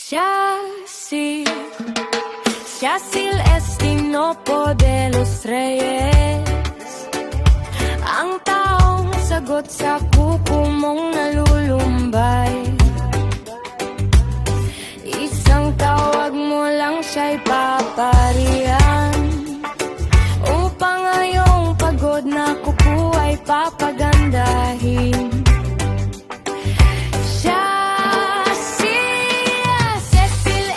Yacil Estinopo de los Reyes, ang taong sagot sa kuko mong nalulumbay. Isang tawag mo lang siya'y paparihan, upang ngayong pagod na kuko ay papagandahin. Cecil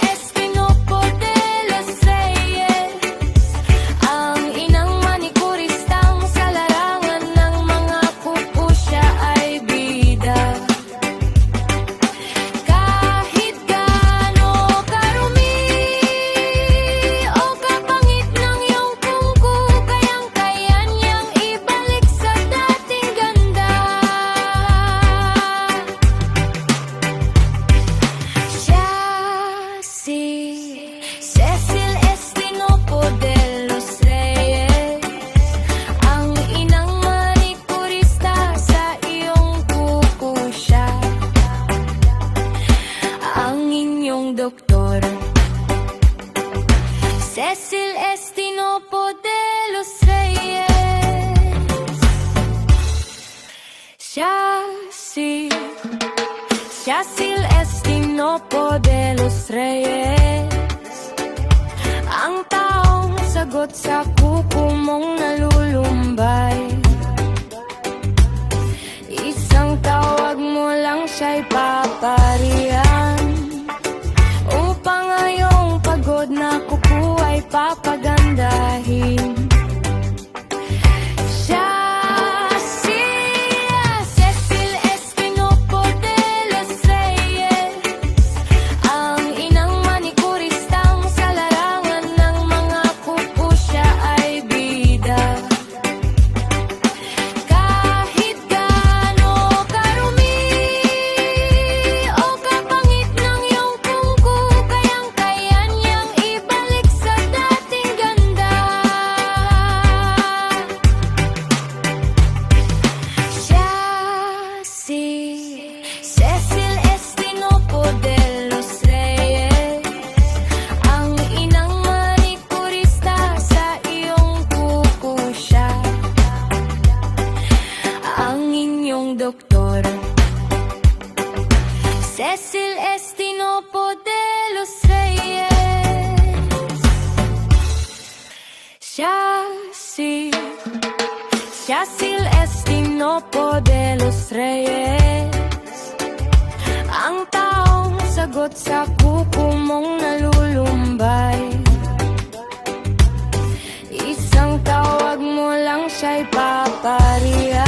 Estinopo de los Reyes, ang inang manikurista sa iyong kuko siya, ang inyong doktor. Cecil Estinopo de los Reyes, Yacil Estinopo de los Reyes, ang taong sagot sa kuko mong nalulumbay. Isang tawag mo lang siya'y paparihan, upang ngayong pagod na kuko ay papagandahin. Cecil Estinopo de los Reyes, ang inang manikurista sa iyong kuko siya, ang inyong doktor. Cecil Estinopo de los Reyes, Yacil Estinopo de los Reyes, ang taong sagot sa kuko mong nalulumbay. Isang tawag mo lang siya'y paparihan,